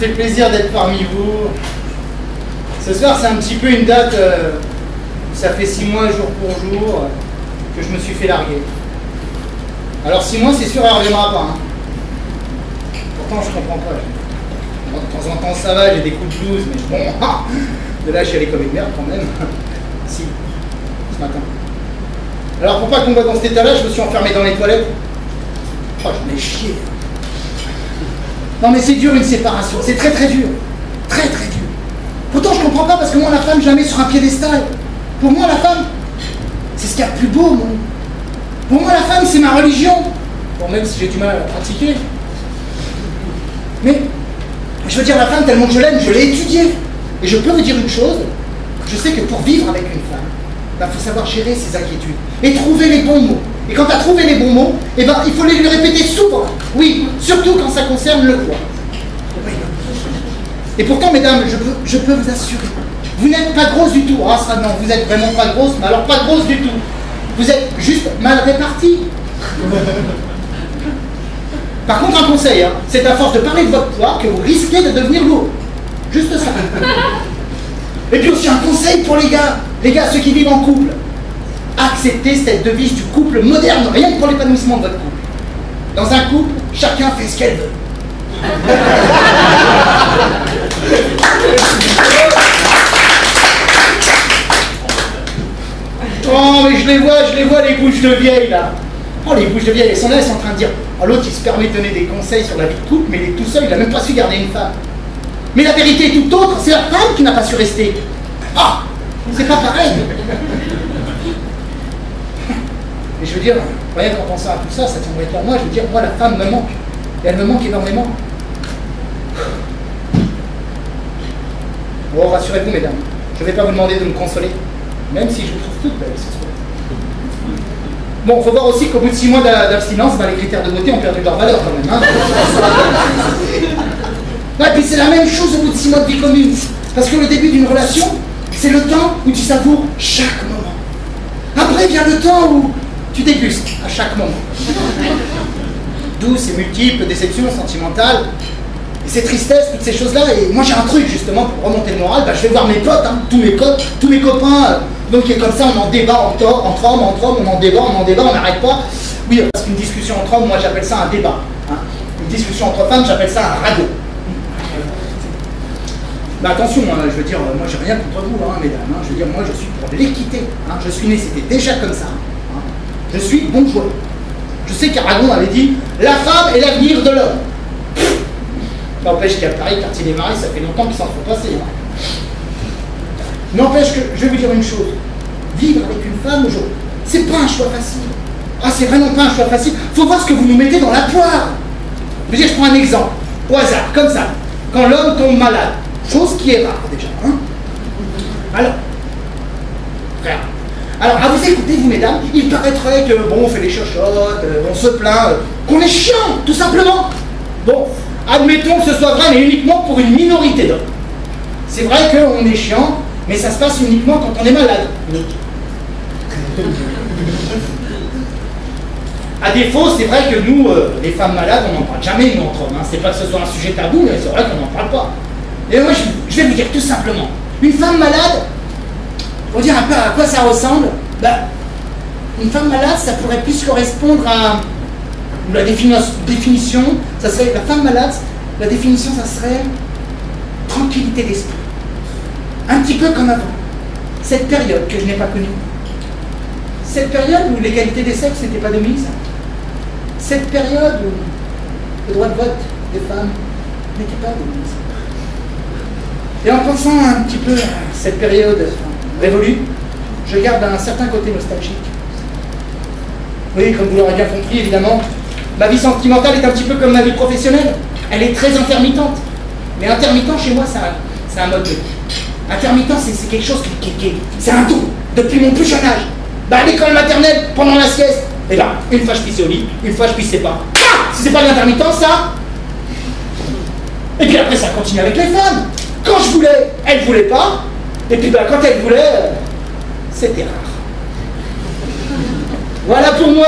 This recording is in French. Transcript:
fait plaisir d'être parmi vous. Ce soir, c'est un petit peu une date, ça fait 6 mois jour pour jour que je me suis fait larguer. Alors 6 mois, c'est sûr, elle ne reviendra pas. Hein. Pourtant, je comprends pas. Bon, de temps en temps, ça va, j'ai des coups de blues, mais bon, de là, j'y allais comme une merde quand même. Si, ce matin. Alors, pour pas qu'on voit dans cet état-là, je me suis enfermé dans les toilettes. Oh, j'en ai chié. Non, mais c'est dur une séparation, c'est très très dur. Très très dur. Pourtant, je comprends pas parce que moi, la femme, je la mets sur un piédestal. Pour moi, la femme, c'est ce qu'il y a de plus beau au monde. Pour moi, la femme, c'est ma religion. Bon, même si j'ai du mal à la pratiquer. Mais, je veux dire, la femme, tellement que je l'aime, je l'ai étudiée. Et je peux vous dire une chose, je sais que pour vivre avec une femme, il faut savoir gérer ses inquiétudes et trouver les bons mots. Et quand tu as trouvé les bons mots, eh ben, il faut les lui répéter souvent. Oui, surtout quand ça concerne le poids. Et pourtant, mesdames, je peux vous assurer, vous n'êtes pas grosse du tout. Ah, ça non, vous êtes vraiment pas grosse, mais alors pas grosse du tout. Vous êtes juste mal répartie. Par contre, un conseil, hein, c'est à force de parler de votre poids que vous risquez de devenir lourd. Juste ça. Et puis aussi un conseil pour les gars, ceux qui vivent en couple. Acceptez cette devise du couple moderne, rien que pour l'épanouissement de votre couple. Dans un couple, chacun fait ce qu'elle veut. Oh, mais je les vois, les bouches de vieille, là. Oh, les bouches de vieille, elles sont là, elles sont en train de dire, oh, l'autre, il se permet de donner des conseils sur la vie de couple, mais il est tout seul, il n'a même pas su garder une femme. Mais la vérité est tout autre, c'est la femme qui n'a pas su rester. Ah, c'est pas pareil. Et je veux dire, rien qu'en pensant à tout ça, ça tiendrait à moi, je veux dire, moi, la femme me manque. Et elle me manque énormément. Bon, rassurez-vous, mesdames, je ne vais pas vous demander de me consoler, même si je vous trouve toutes belles ce soir. Bon, il faut voir aussi qu'au bout de 6 mois d'abstinence, les critères de beauté ont perdu leur valeur quand même. Hein. Et puis c'est la même chose au bout de 6 mois de vie commune. Parce que le début d'une relation, c'est le temps où tu savoures chaque moment. Après vient le temps où tu dégustes à chaque moment. Douce et multiples déceptions sentimentales, et ces tristesses, toutes ces choses-là. Et moi j'ai un truc justement pour remonter le moral, je vais voir mes potes, hein, tous mes copains. Donc comme ça on en débat entre hommes, on en débat, on n'arrête pas. Oui, parce qu'une discussion entre hommes, moi j'appelle ça un débat. Hein. Une discussion entre femmes, j'appelle ça un ragot. Mais attention, hein, je veux dire, moi j'ai rien contre vous, hein, mesdames. Hein, je veux dire, moi je suis pour l'équité. Hein, je suis né, c'était déjà comme ça. Hein. Je suis bourgeois. Je sais qu'Aragon avait dit la femme est l'avenir de l'homme. N'empêche qu'à Paris, quartier des Marais, ça fait longtemps qu'ils s'en font passer. Hein. N'empêche que, je vais vous dire une chose, vivre avec une femme aujourd'hui, c'est pas un choix facile. Ah, c'est vraiment pas un choix facile. Faut voir ce que vous nous mettez dans la poire. Je veux dire, je prends un exemple, au hasard, comme ça. Quand l'homme tombe malade, chose qui est rare déjà. Hein. Alors, frère. Alors, à vous écouter, vous mesdames, il paraîtrait que, bon, on fait les chochottes, on se plaint, qu'on est chiant, tout simplement. Bon, admettons que ce soit vrai, mais uniquement pour une minorité d'hommes. C'est vrai qu'on est chiant, mais ça se passe uniquement quand on est malade. À défaut, c'est vrai que nous, les femmes malades, on n'en parle jamais, nous, entre hommes. Hein. C'est pas que ce soit un sujet tabou, mais c'est vrai qu'on n'en parle pas. Et moi, je vais vous dire tout simplement, une femme malade, pour dire un peu à quoi ça ressemble, une femme malade, ça pourrait plus correspondre à la définition, ça serait, la femme malade, la définition, ça serait tranquillité d'esprit. Un petit peu comme avant. Cette période que je n'ai pas connue. Cette période où l'égalité des sexes n'était pas de mise. Cette période où le droit de vote des femmes n'était pas de mise. Et en pensant un petit peu à cette période révolue, je garde un certain côté nostalgique. Oui, comme vous l'aurez bien compris, évidemment, ma vie sentimentale est un petit peu comme ma vie professionnelle. Elle est très intermittente. Mais intermittent, chez moi, c'est un mode de vie. Intermittent, c'est quelque chose qui c'est un don. Depuis mon plus jeune âge. À l'école maternelle, pendant la sieste, une fois je pissais au lit, une fois je pissais pas. Ah, si c'est pas l'intermittent, ça. Et puis après, ça continue avec les femmes. Quand je voulais, elles voulaient pas. Et puis quand elles voulaient, c'était rare. Voilà pour moi.